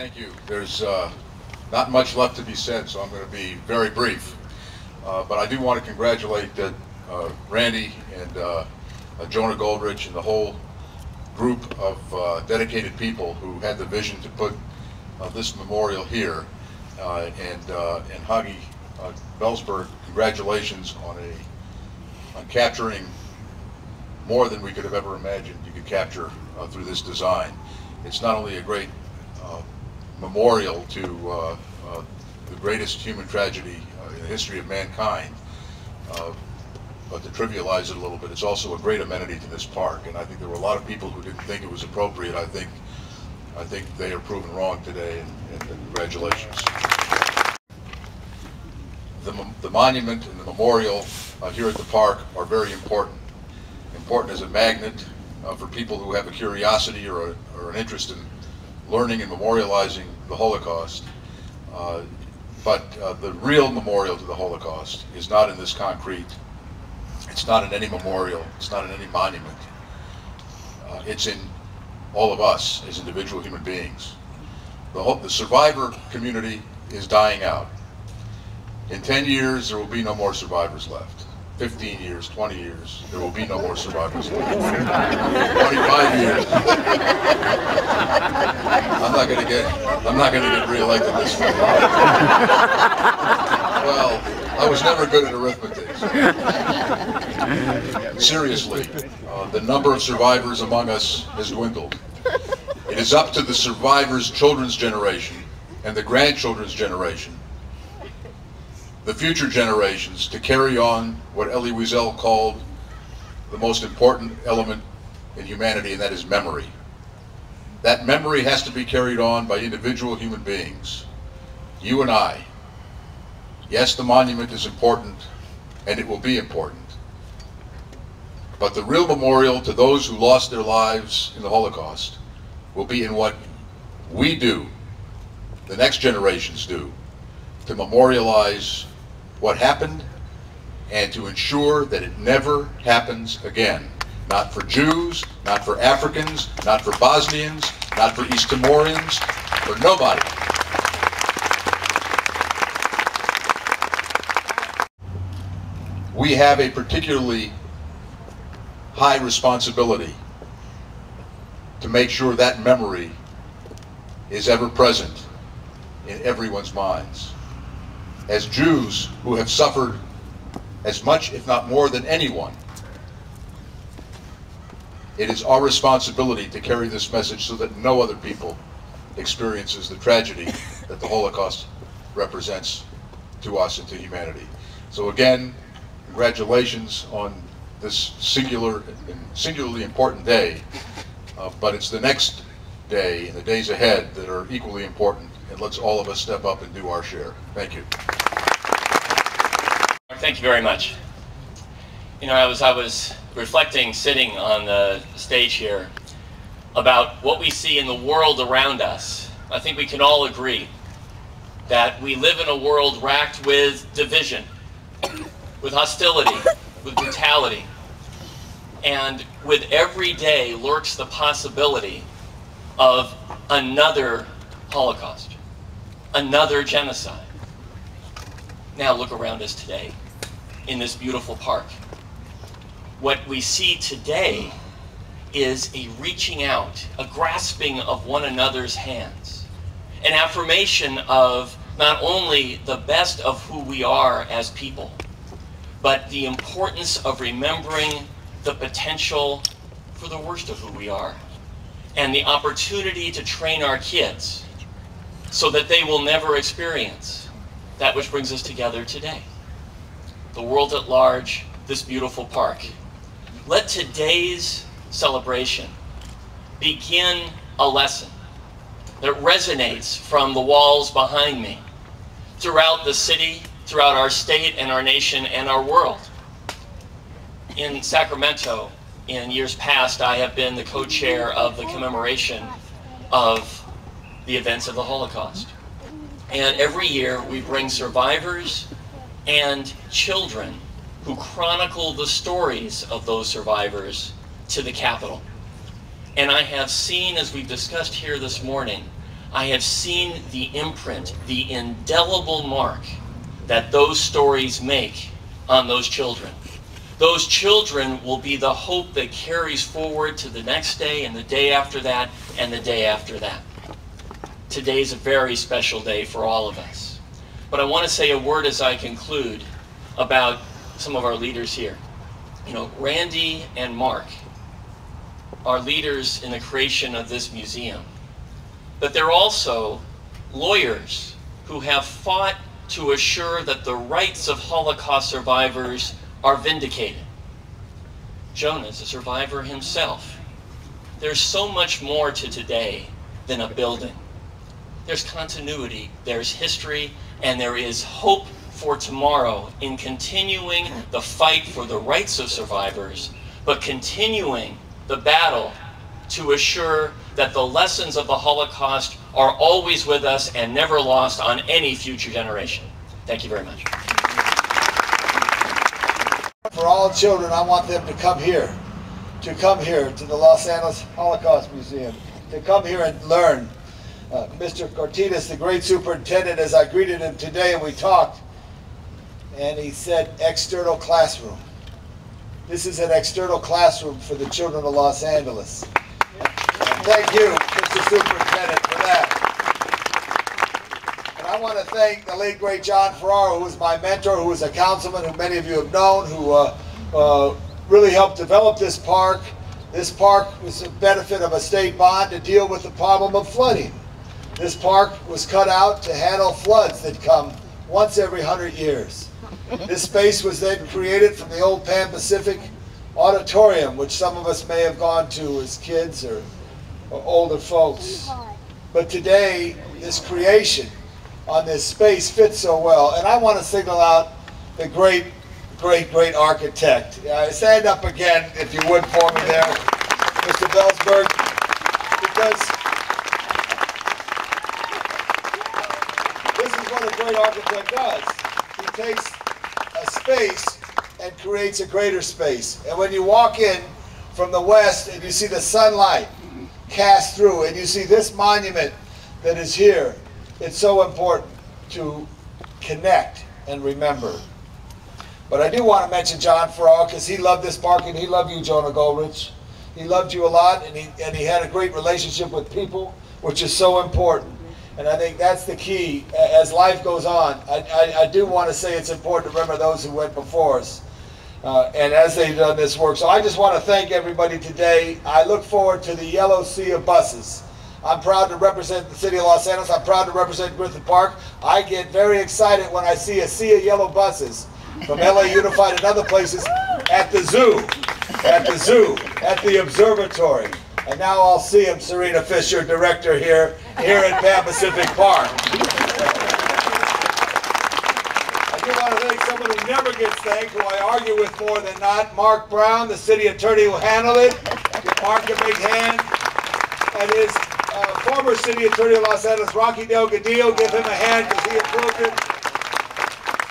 Thank you. There's not much left to be said, so I'm going to be very brief. But I do want to congratulate Randy and Jonah Goldrich and the whole group of dedicated people who had the vision to put this memorial here. And Hagi Belsberg, congratulations on capturing more than we could have ever imagined you could capture through this design. It's not only a great memorial to the greatest human tragedy in the history of mankind, but to trivialize it a little bit, it's also a great amenity to this park. And I think there were a lot of people who didn't think it was appropriate. I think they are proven wrong today, and congratulations. The monument and the memorial here at the park are very important. Important as a magnet for people who have a curiosity or an interest in learning and memorializing the Holocaust. But the real memorial to the Holocaust is not in this concrete. It's not in any memorial. It's not in any monument. It's in all of us as individual human beings. The survivor community is dying out. In 10 years, there will be no more survivors left. 15 years, 20 years, there will be no more survivors left. 25 years. I'm not going to get reelected this time. Well, I was never good at arithmetic. Seriously, the number of survivors among us has dwindled. It is up to the survivors' children's generation and the grandchildren's generation, the future generations, to carry on what Elie Wiesel called the most important element in humanity, and that is memory. That memory has to be carried on by individual human beings, you and I. Yes, the monument is important, and it will be important. But the real memorial to those who lost their lives in the Holocaust will be in what we do, the next generations do, to memorialize what happened and to ensure that it never happens again. Not for Jews, not for Africans, not for Bosnians, not for East Timorians, for nobody. We have a particularly high responsibility to make sure that memory is ever present in everyone's minds. As Jews who have suffered as much, if not more, than anyone, it is our responsibility to carry this message so that no other people experiences the tragedy that the Holocaust represents to us and to humanity. So again, congratulations on this singularly important day, but it's the next day and the days ahead that are equally important, and let's all of us step up and do our share. Thank you. Thank you very much. You know, I was reflecting, sitting on the stage here, about what we see in the world around us. I think we can all agree that we live in a world racked with division, with hostility, with brutality. And with every day lurks the possibility of another Holocaust, another genocide. Now look around us today in this beautiful park. What we see today is a reaching out, a grasping of one another's hands, an affirmation of not only the best of who we are as people, but the importance of remembering the potential for the worst of who we are, and the opportunity to train our kids so that they will never experience that which brings us together today. The world at large, this beautiful park. Let today's celebration begin a lesson that resonates from the walls behind me, throughout the city, throughout our state and our nation and our world. In Sacramento, in years past, I have been the co-chair of the commemoration of the events of the Holocaust. And every year we bring survivors and children who chronicle the stories of those survivors to the Capitol. And I have seen, as we've discussed here this morning, I have seen the imprint, the indelible mark that those stories make on those children. Those children will be the hope that carries forward to the next day and the day after that and the day after that. Today's a very special day for all of us. But I want to say a word as I conclude about some of our leaders here. You know, Randy and Mark are leaders in the creation of this museum. But they're also lawyers who have fought to assure that the rights of Holocaust survivors are vindicated. Jonah is a survivor himself. There's so much more to today than a building. There's continuity, there's history, and there is hope for tomorrow in continuing the fight for the rights of survivors, but continuing the battle to assure that the lessons of the Holocaust are always with us and never lost on any future generation. Thank you very much. For all children, I want them to come here to the Los Angeles Holocaust Museum, to come here and learn. Mr. Cortinas, the great superintendent, as I greeted him today and we talked, and he said external classroom. This is an external classroom for the children of Los Angeles. Thank you, Mr. Superintendent, for that. And I want to thank the late, great John Ferraro, who was my mentor, who was a councilman, who many of you have known, who really helped develop this park. This park was a benefit of a state bond to deal with the problem of flooding. This park was cut out to handle floods that come once every 100 years. This space was then created from the old Pan Pacific Auditorium, which some of us may have gone to as kids or older folks. But today, this creation on this space fits so well. And I want to single out the great architect. Stand up again, if you would, for me there, Mr. Belsberg, because this is what a great architect does. He takes a space and creates a greater space. And when you walk in from the west and you see the sunlight cast through and you see this monument that is here, it's so important to connect and remember. But I do want to mention John Ferraro, because he loved this park and he loved you, Jonah Goldrich. He loved you a lot, and he had a great relationship with people, which is so important. And I think that's the key as life goes on. I do want to say it's important to remember those who went before us and as they've done this work. So I just want to thank everybody today. I look forward to the yellow sea of buses. I'm proud to represent the city of Los Angeles. I'm proud to represent Griffith Park. I get very excited when I see a sea of yellow buses from LA Unified and other places at the zoo, at the observatory. And now I'll see him, Serena Fisher, director here at Pan Pacific Park. I do want to thank someone who never gets thanked, who I argue with more than not, Mark Brown, the city attorney who handled it. Give Mark a big hand. And his former city attorney of Los Angeles, Rocky Delgadillo, give him a hand because he approved it.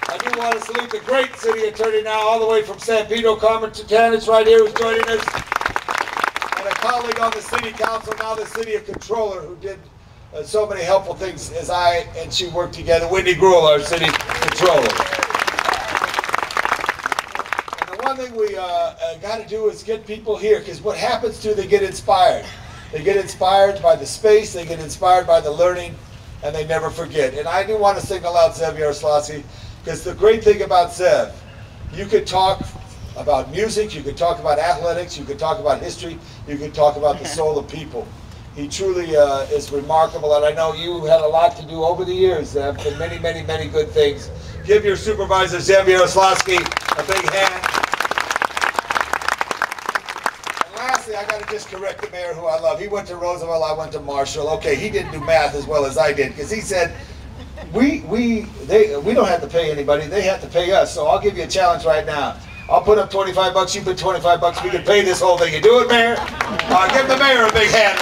I do want to salute the great city attorney now, all the way from San Pedro, Carmen Titanis, right here, who's joining us. And a colleague on the city council, now the city controller, who did so many helpful things as I and she worked together. Wendy Gruhl, our city controller. And the one thing we got to do is get people here, because what happens to they get inspired. They get inspired by the space, they get inspired by the learning, and they never forget. And I do want to single out Zev Yaroslavsky, because the great thing about Zev, you could talk about music, you could talk about athletics, you could talk about history, you could talk about the soul of people. He truly is remarkable, and I know you had a lot to do over the years, Zev, and many, many, many good things. Give your supervisor, Zev Yaroslavsky, a big hand. And lastly, I got to just correct the mayor who I love. He went to Roosevelt, I went to Marshall. Okay, he didn't do math as well as I did, because he said, we don't have to pay anybody, they have to pay us. So I'll give you a challenge right now. I'll put up 25 bucks, you put 25 bucks, we can pay this whole thing. You do it, Mayor? Give the mayor a big hand.